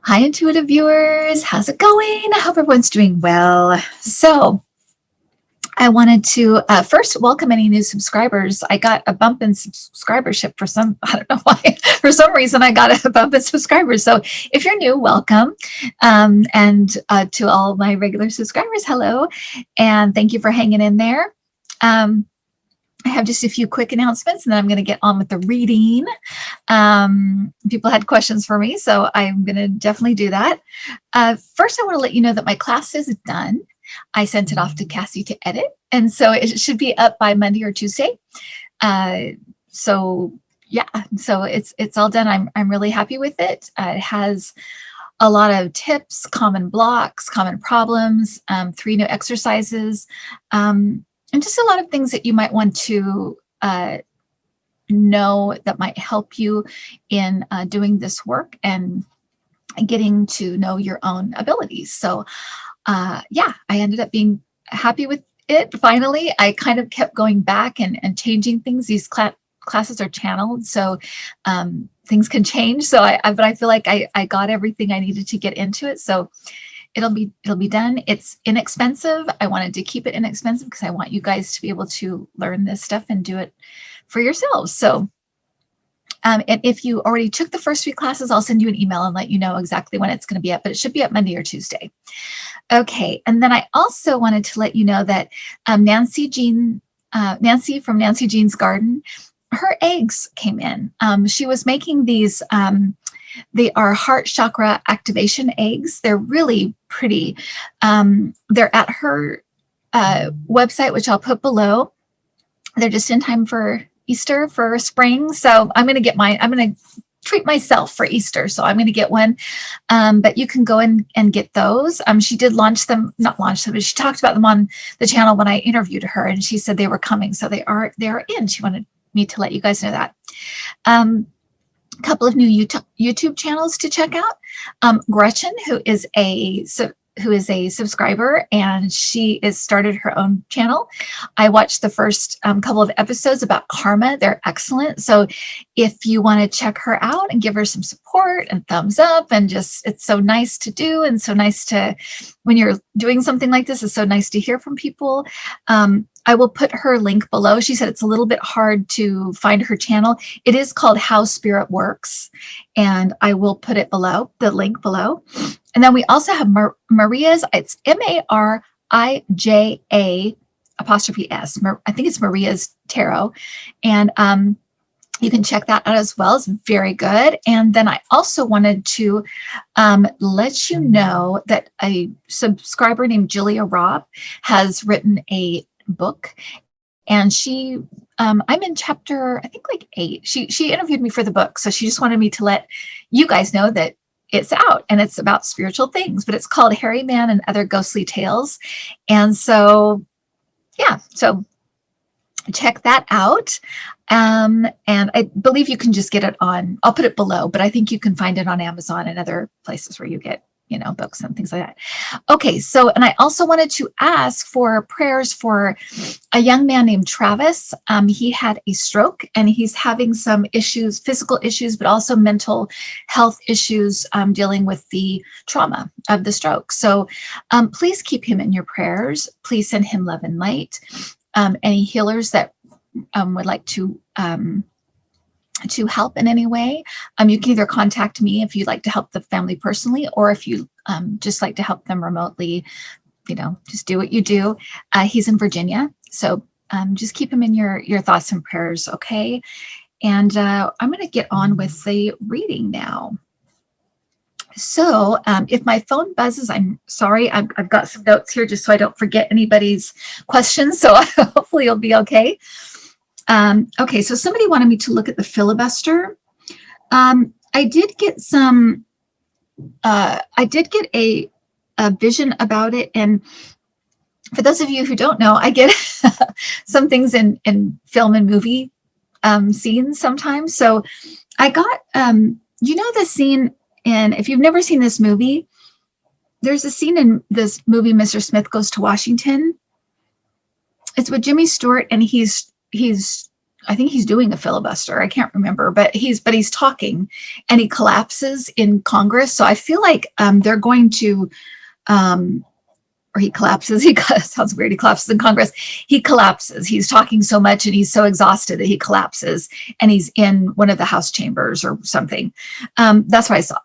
Hi, intuitive viewers. How's it going? I hope everyone's doing well. So I wanted to first welcome any new subscribers. I got a bump in subscribership I don't know why, for some reason I got a bump in subscribers. So if you're new, welcome. And to all my regular subscribers, hello. And thank you for hanging in there. I have just a few quick announcements and then I'm going to get on with the reading. People had questions for me, so I'm going to definitely do that. First, I want to let you know that my class is done. I sent it off to Cassie to edit, and so it should be up by Monday or Tuesday. So it's all done. I'm really happy with it. It has a lot of tips, common blocks, common problems, 3 new exercises, and just a lot of things that you might want to know that might help you in doing this work and getting to know your own abilities. So yeah, I ended up being happy with it. Finally, I kind of kept going back and changing things. These classes are channeled, so things can change. So but I feel like I got everything I needed to get into it. So it'll be done. It's inexpensive. I wanted to keep it inexpensive because I want you guys to be able to learn this stuff and do it for yourselves. So and if you already took the first 3 classes, I'll send you an email and let you know exactly when it's going to be up, but it should be up Monday or Tuesday. Okay, and then I also wanted to let you know that Nancy from Nancy Jean's Garden, her eggs came in. She was making these, they are heart chakra activation eggs. They're really pretty. They're at her website, which I'll put below. They're just in time for Easter, for spring. So I'm going to get mine. I'm going to treat myself for Easter. So I'm going to get one. But you can go in and get those. She did not launch them, but she talked about them on the channel when I interviewed her, and she said they were coming. So they are in. She wanted me to let you guys know that. Couple of new YouTube channels to check out. Gretchen, who is a subscriber, and she has started her own channel. I watched the first couple of episodes about karma. They're excellent. So if you want to check her out and give her some support and thumbs up, and just, it's so nice to do, and so nice to, when you're doing something like this, it's so nice to hear from people. I will put her link below. She said it's a little bit hard to find her channel. It is called How Spirit Works, and I will put it below, the link below. And then we also have Maria's, it's Marija ''S. I think it's Maria's Tarot. And you can check that out as well. It's very good. And then I also wanted to let you know that a subscriber named Julia Robb has written a book, and she I'm in chapter, I think, like 8. She interviewed me for the book, so she just wanted me to let you guys know that it's out, and it's about spiritual things, but it's called Hairy Man and Other Ghostly Tales. And so yeah, so check that out. And I believe you can just get it on, I'll put it below, but I think you can find it on Amazon and other places where you get, books and things like that. Okay, so, and I also wanted to ask for prayers for a young man named Travis. He had a stroke, and he's having some issues, physical issues, but also mental health issues, dealing with the trauma of the stroke. So please keep him in your prayers. Please send him love and light. Any healers that would like to help in any way, you can either contact me if you'd like to help the family personally, or if you just like to help them remotely, just do what you do. He's in Virginia, so just keep him in your thoughts and prayers, okay? And I'm going to get on with the reading now. So if my phone buzzes, I'm sorry. I've got some notes here just so I don't forget anybody's questions, so hopefully you'll be okay. Okay, so somebody wanted me to look at the filibuster. I did get a vision about it, and for those of you who don't know, I get some things in film and movie scenes sometimes. So I got, the scene in, if you've never seen this movie, there's a scene in this movie, Mr. Smith Goes to Washington. It's with Jimmy Stewart, and he's I think he's doing a filibuster. I can't remember, but he's talking, and he collapses in Congress. So I feel like they're going to, or he collapses. Sounds weird. He collapses in Congress. He collapses. He's talking so much, and he's so exhausted that he collapses, and he's in one of the House chambers or something. That's what I saw.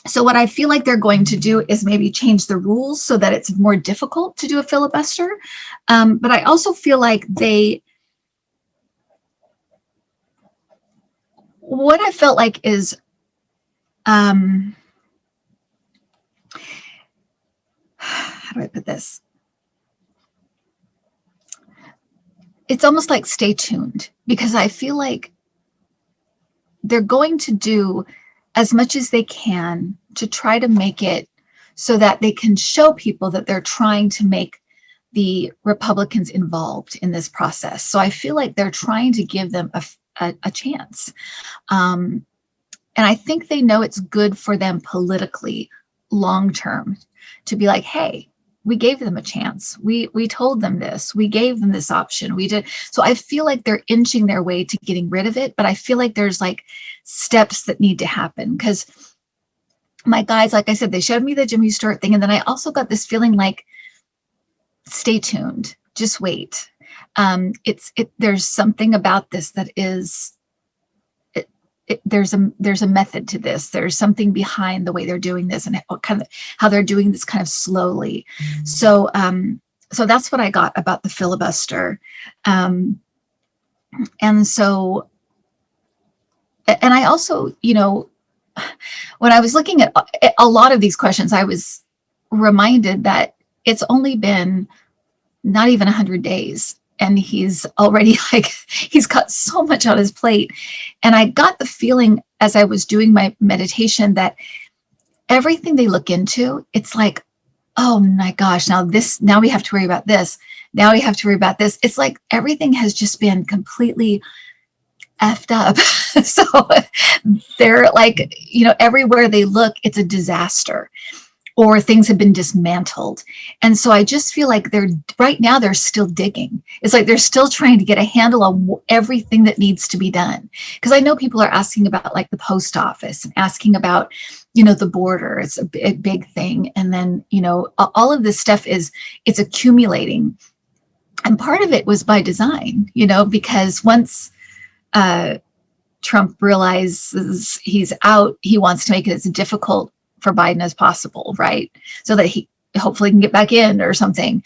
So what I feel like they're going to do is maybe change the rules so that it's more difficult to do a filibuster. But I also feel like what I felt like is, how do I put this? It's almost like stay tuned, because I feel like they're going to do as much as they can to try to make it so that they can show people that they're trying to make the Republicans involved in this process. So I feel like they're trying to give them a chance. And I think they know it's good for them politically long term to be like, hey, we gave them a chance. We told them this. We gave them this option. We did. So I feel like they're inching their way to getting rid of it. But I feel like there's like steps that need to happen, because my guys, like I said, they showed me the Jimmy Stewart thing. And then I also got this feeling like, stay tuned, just wait. There's something about this that is, there's a method to this. There's something behind the way they're doing this, and how they're doing this kind of slowly. So that's what I got about the filibuster. And I also, when I was looking at a lot of these questions, I was reminded that it's only been not even 100 days. And he's already he's got so much on his plate. And I got the feeling as I was doing my meditation that everything they look into, it's like, oh my gosh, now we have to worry about this. Now we have to worry about this. It's like everything has just been completely effed up. So they're like, everywhere they look, it's a disaster, or things have been dismantled. And so I just feel like right now they're still digging. It's like they're still trying to get a handle on everything that needs to be done. Because I know people are asking about like the post office, and asking about, the border. It's a big thing. And then, all of this stuff it's accumulating. And part of it was by design, because once Trump realizes he's out, he wants to make it as difficult for Biden as possible, right? So that he hopefully can get back in or something.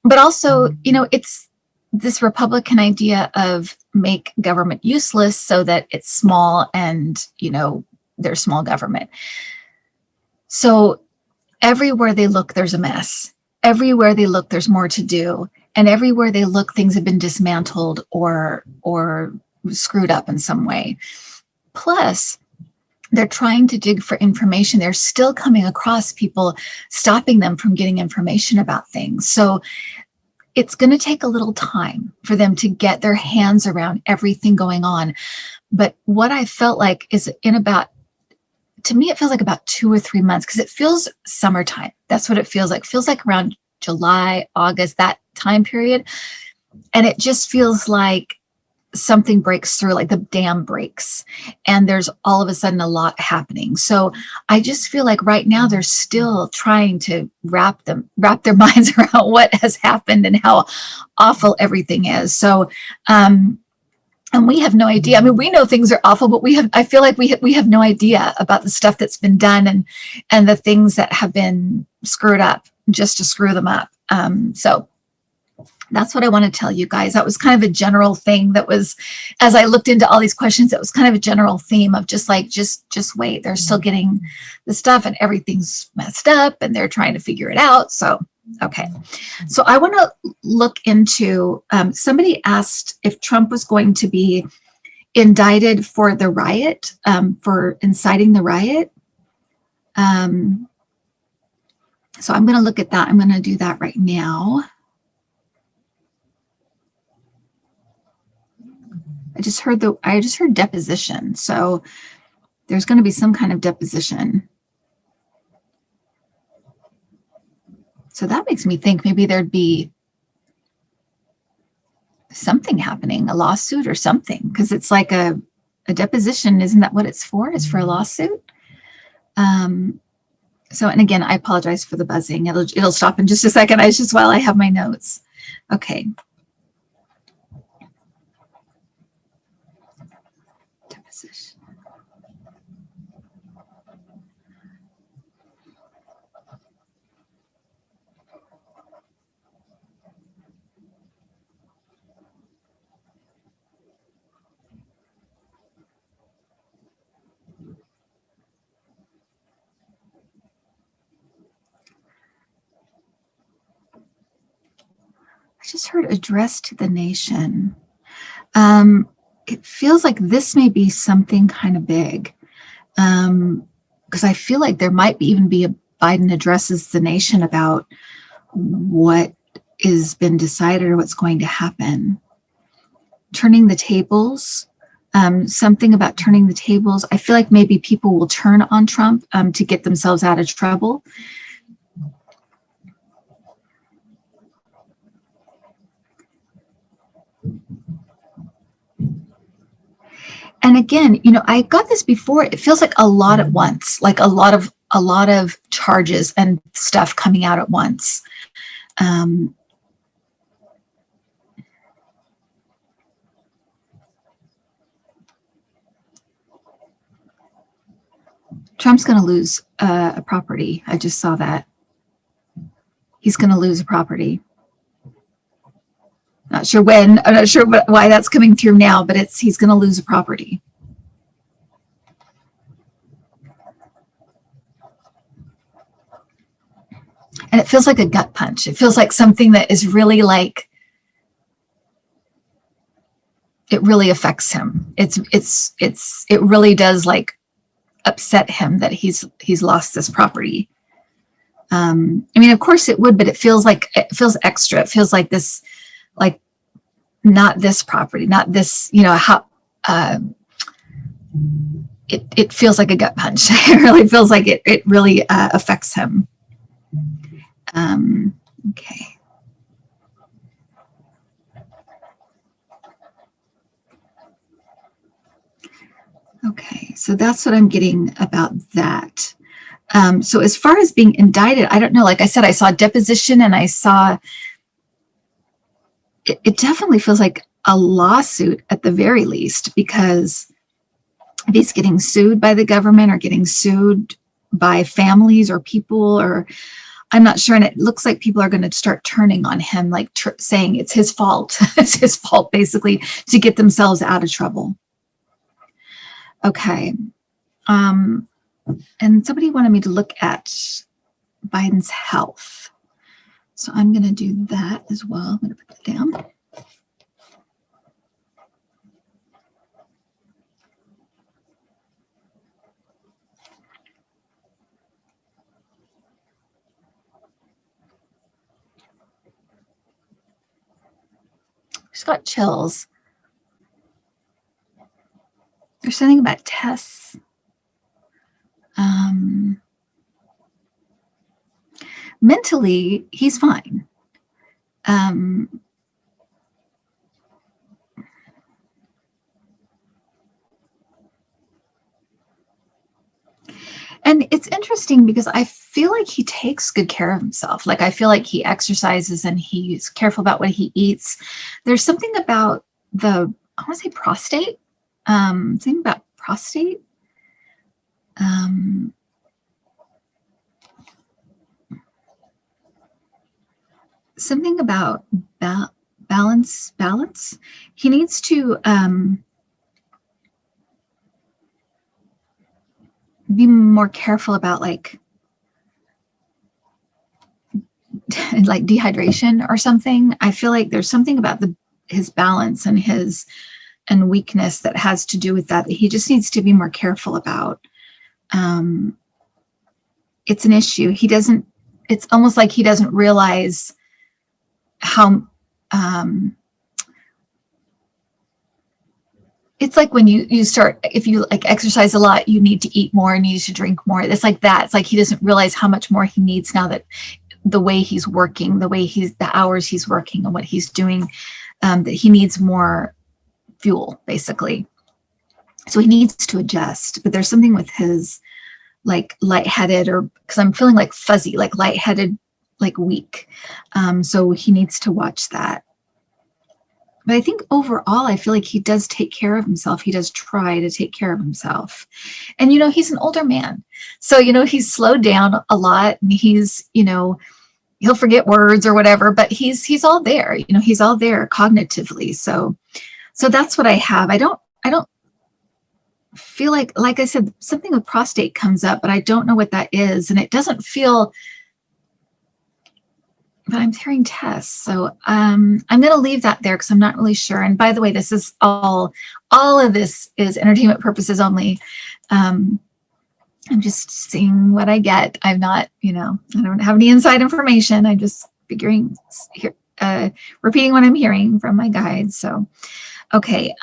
But also, it's this Republican idea of make government useless so that it's small and, there's small government. So everywhere they look, there's a mess. Everywhere they look, there's more to do. And everywhere they look, things have been dismantled or screwed up in some way. Plus, they're trying to dig for information. They're still coming across people stopping them from getting information about things. So it's going to take a little time for them to get their hands around everything going on. But what I felt like is to me, it feels like about 2 or 3 months, because it feels summertime. That's what it feels like. It feels like around July, August, that time period. And it just feels like something breaks through, like the dam breaks, and there's all of a sudden a lot happening. So I just feel like right now they're still trying to wrap their minds around what has happened and how awful everything is. So, and we have no idea. I mean, we know things are awful, but I feel like we have no idea about the stuff that's been done and the things that have been screwed up just to screw them up. So that's what I want to tell you guys. That was kind of a general thing that was, as I looked into all these questions, it was kind of a general theme of just wait. They're still getting the stuff and everything's messed up and they're trying to figure it out. So, okay. So I want to look into, somebody asked if Trump was going to be indicted for the riot, for inciting the riot. So I'm going to look at that. I'm going to do that right now. I just heard deposition. So there's going to be some kind of deposition. So that makes me think maybe there'd be something happening, a lawsuit or something, because it's like a deposition. Isn't that what it's for? Is for a lawsuit? So, and again, I apologize for the buzzing. It'll stop in just a second. While I have my notes. Okay. Deposition. I just heard address to the nation. It feels like this may be something kind of big, because I feel like there might even be a Biden addresses the nation about what has been decided or what's going to happen. Turning the tables, something about turning the tables. I feel like maybe people will turn on Trump to get themselves out of trouble. And again, I got this before. It feels like a lot at once, like a lot of charges and stuff coming out at once. Trump's going to lose a property. I just saw that. He's going to lose a property. Not sure when. I'm not sure why that's coming through now, but he's going to lose a property. And it feels like a gut punch. It feels like something that is really like, it really affects him. It really does like upset him that he's lost this property. I mean, of course it would, but it feels extra. It feels like this, like not this property, not this, how it feels like a gut punch. It really feels like it really affects him. Okay. Okay, so that's what I'm getting about that. So as far as being indicted, I don't know. Like I said, I saw a deposition and I saw, it definitely feels like a lawsuit at the very least, because if he's getting sued by the government or getting sued by families or people, or I'm not sure. And it looks like people are going to start turning on him, like saying it's his fault. It's his fault, basically, to get themselves out of trouble. Okay. And somebody wanted me to look at Biden's health. So I'm going to do that as well. I'm going to put that down. Just got chills. There's something about tests. Mentally, he's fine. And it's interesting because I feel like he takes good care of himself. Like I feel like he exercises and he's careful about what he eats. There's something about I want to say prostate. Something about prostate. Something about balance. He needs to be more careful about like dehydration or something. I feel like there's something about his balance and weakness that has to do with that he just needs to be more careful about. It's an issue. It's almost like he doesn't realize how, it's like when you start, if you like exercise a lot, you need to eat more and you need to drink more. It's like that. It's like he doesn't realize how much more he needs now that the way he's working, the hours he's working and what he's doing. that he needs more fuel, basically. So he needs to adjust. But there's something with his like lightheaded, or because I'm feeling like fuzzy, like lightheaded, like weak. So he needs to watch that. But I think overall, I feel like he does take care of himself. He does try to take care of himself. And, he's an older man. So, he's slowed down a lot, and he's, he'll forget words or whatever, but he's all there, he's all there cognitively. So that's what I have. I don't feel like I said, something with prostate comes up, but I don't know what that is. And it doesn't feel, but I'm hearing tests. So I'm going to leave that there because I'm not really sure. And by the way, this is all of this is entertainment purposes only. I'm just seeing what I get. I'm not, I don't have any inside information. I'm just repeating what I'm hearing from my guides. So, okay.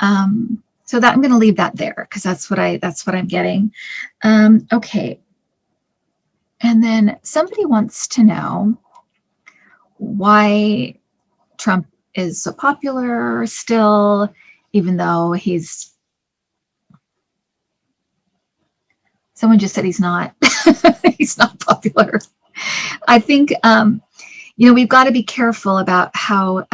So that I'm going to leave that there because that's what I'm getting. Okay. And then somebody wants to know why Trump is so popular still, even though someone just said he's not, he's not popular. I think, we've got to be careful about how,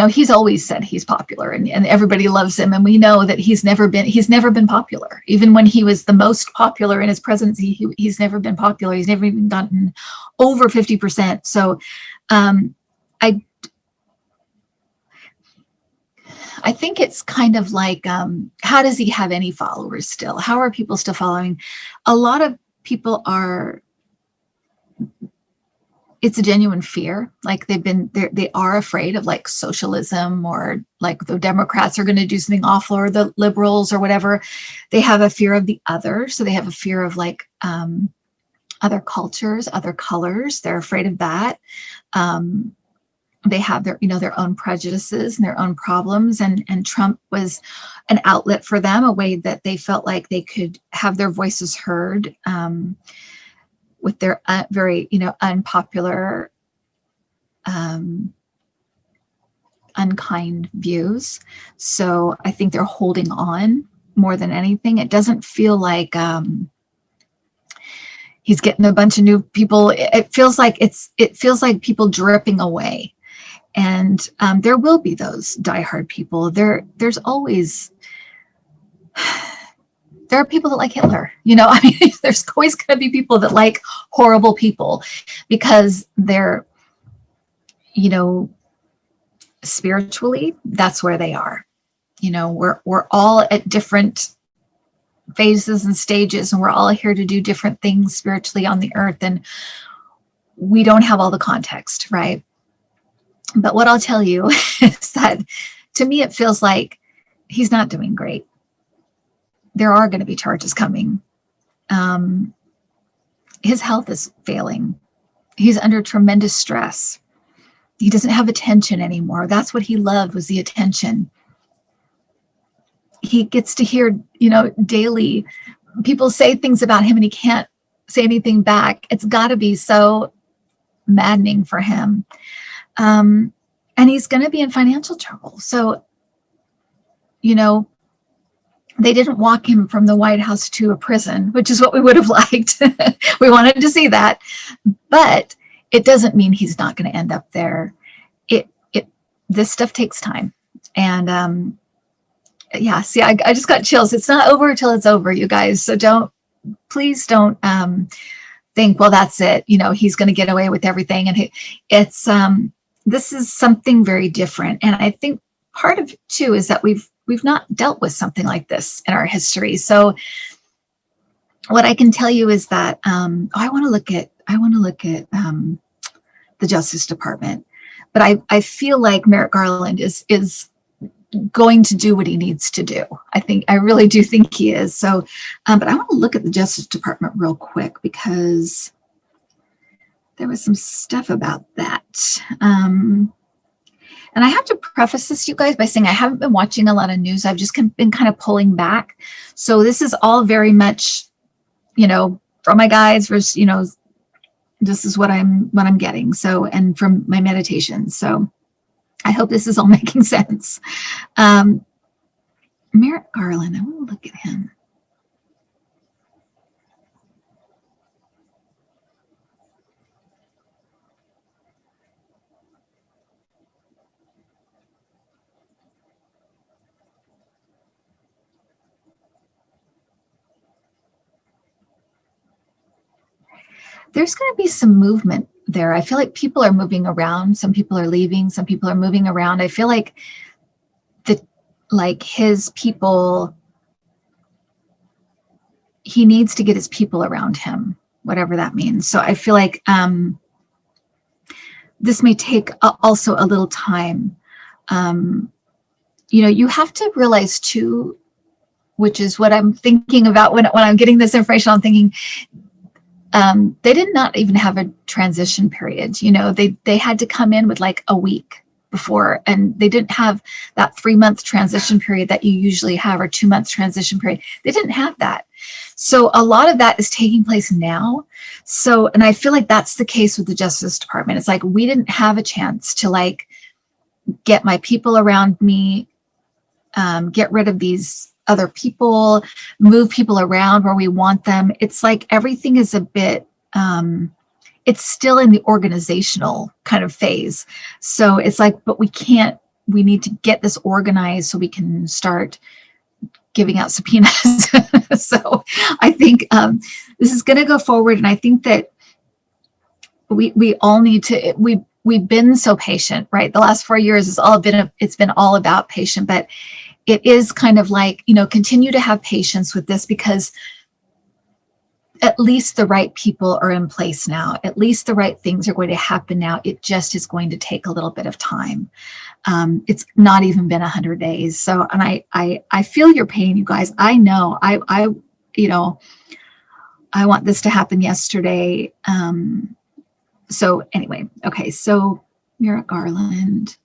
he's always said he's popular and everybody loves him. And we know that he's never been popular. Even when he was the most popular in his presidency, he's never been popular. He's never even gotten over 50%. So I think it's kind of like, how does he have any followers still? How are people still following? A lot of people it's a genuine fear. Like they are afraid of like socialism, or like the Democrats are going to do something awful, or the liberals or whatever. They have a fear of the other. So they have a fear of like other cultures, other colors. They're afraid of that. They have their own prejudices and their own problems. And Trump was an outlet for them, a way that they felt like they could have their voices heard, with their very, unpopular, unkind views. So I think they're holding on more than anything. It doesn't feel like he's getting a bunch of new people. It feels like people dripping away. And there will be those diehard people. There's always. There are people that like Hitler, there's always going to be people that like horrible people because they're, spiritually, that's where they are. We're all at different phases and stages, and we're all here to do different things spiritually on the earth. And we don't have all the context, right? But what I'll tell you is that to me, it feels like he's not doing great. There are going to be charges coming. His health is failing. He's under tremendous stress. He doesn't have attention anymore. That's what he loved, was the attention. He gets to hear, daily people say things about him and he can't say anything back. It's got to be so maddening for him. And he's going to be in financial trouble. So, they didn't walk him from the White House to a prison, which is what we would have liked. We wanted to see that, but it doesn't mean he's not going to end up there. This stuff takes time. And see, I just got chills. It's not over until it's over, you guys. So please don't think, well, that's it. He's going to get away with everything. And this is something very different. And I think part of it too is that we've not dealt with something like this in our history. So what I can tell you is that I want to look at the Justice Department, but I feel like Merrick Garland is going to do what he needs to do. I really do think he is. So, but I want to look at the Justice Department real quick because there was some stuff about that. And I have to preface this, you guys, by saying I haven't been watching a lot of news. I've just been kind of pulling back. So this is all very much, from my guides versus, this is what I'm getting. So, and from my meditation. So I hope this is all making sense. Merrick Garland, I want to look at him. There's going to be some movement there. I feel like people are moving around. Some people are leaving. Some people are moving around. I feel like his people, he needs to get his people around him, whatever that means. So I feel like this may take also a little time. You have to realize too, which is what I'm thinking about when I'm getting this information. I'm thinking, they did not even have a transition period. They had to come in with like a week before, and they didn't have that 3-month transition period that you usually have, or 2 months transition period. They didn't have that. So a lot of that is taking place now. So, and I feel like that's the case with the Justice Department. It's like, we didn't have a chance to like get my people around me, get rid of these other people, move people around where we want them. It's like everything is a bit, it's still in the organizational kind of phase. So it's like, but we need to get this organized so we can start giving out subpoenas. So I think this is going to go forward. And I think that we all need to, we've been so patient, right? The last 4 years it's been all about patient, but it is kind of like, continue to have patience with this, because at least the right people are in place now. At least the right things are going to happen now. It just is going to take a little bit of time. It's not even been 100 days. So, and I feel your pain, you guys. I know, I want this to happen yesterday. So anyway, okay. So Merrick Garland.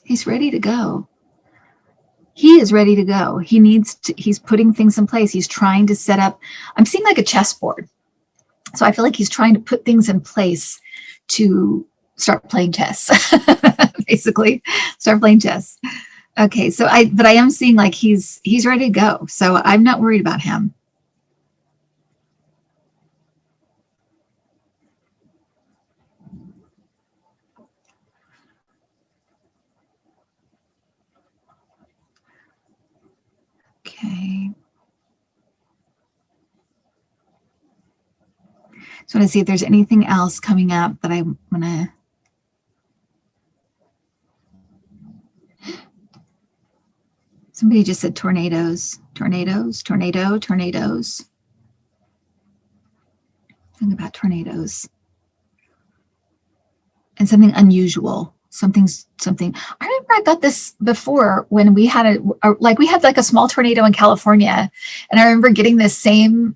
He's ready to go. He is ready to go. He's putting things in place. He's trying to set up, I'm seeing like a chessboard. So I feel like he's trying to put things in place to start playing chess, basically start playing chess. Okay. So I am seeing like he's ready to go. So I'm not worried about him. Okay. So I want to see if there's anything else coming up that I want to. Somebody just said tornadoes. Tornadoes. Something about tornadoes. And something unusual. Something. I remember I got this before when we had we had like a small tornado in California, and I remember getting this same.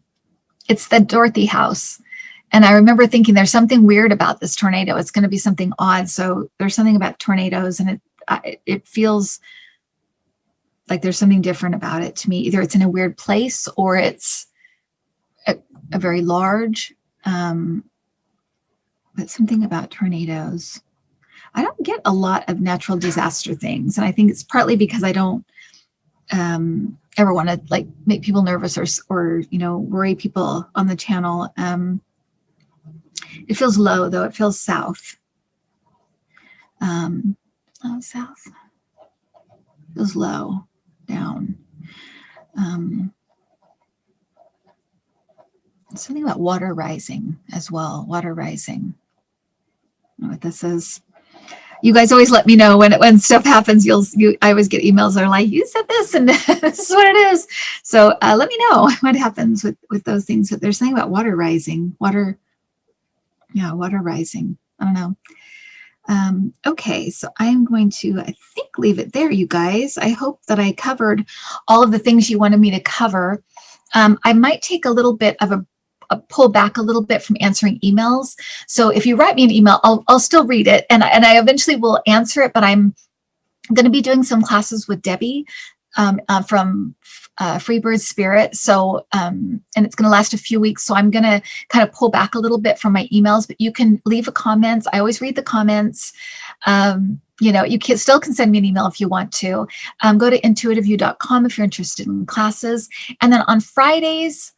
It's the Dorothy house, and I remember thinking there's something weird about this tornado. It's going to be something odd. So there's something about tornadoes, and it feels like there's something different about it to me. Either it's in a weird place or it's a very large. But something about tornadoes. I don't get a lot of natural disaster things. And I think it's partly because I don't ever want to like make people nervous or worry people on the channel. It feels low though. It feels south. South. It feels low, down. Something about water rising as well. Water rising. I don't know what this is. You guys always let me know when stuff happens. I always get emails that are like, you said this and this is what it is. So let me know what happens with those things. But there's something about water rising. Water rising. I don't know. Okay, so I'm going to, I think, leave it there, you guys. I hope that I covered all of the things you wanted me to cover. I might take a little bit of a pull back a little bit from answering emails. So if you write me an email, I'll still read it, and I eventually will answer it. But I'm going to be doing some classes with Debbie from Freebird Spirit. So, and it's going to last a few weeks. So I'm going to kind of pull back a little bit from my emails, but you can leave a comments. I always read the comments. You can still send me an email if you want to. Go to intuitiview.com if you're interested in classes. And then on Fridays,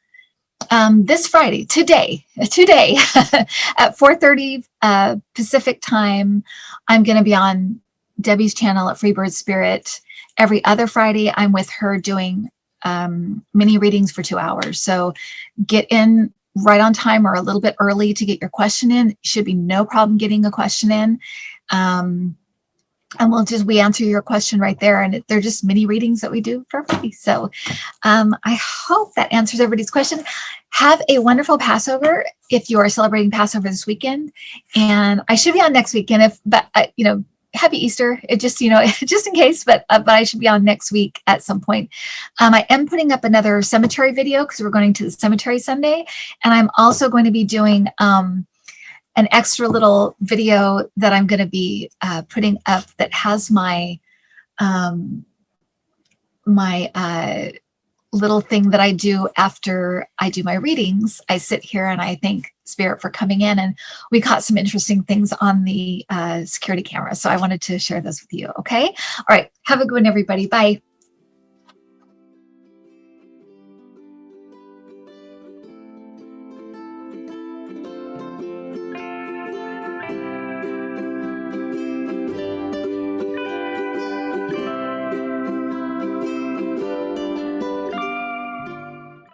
this Friday, today at 4:30 Pacific time, I'm going to be on Debbie's channel at Freebird Spirit. Every other Friday, I'm with her doing mini readings for 2 hours. So get in right on time or a little bit early to get your question in. Should be no problem getting a question in. And we answer your question right there. And they're just mini readings that we do for free. So I hope that answers everybody's question. Have a wonderful Passover if you are celebrating Passover this weekend. And I should be on next weekend, happy Easter. It just, just in case, but I should be on next week at some point. I am putting up another cemetery video because we're going to the cemetery Sunday. And I'm also going to be doing an extra little video that I'm going to be putting up that has my little thing that I do after I do my readings. I sit here and I thank Spirit for coming in, and we caught some interesting things on the security camera. So I wanted to share those with you. Okay. All right. Have a good one, everybody. Bye.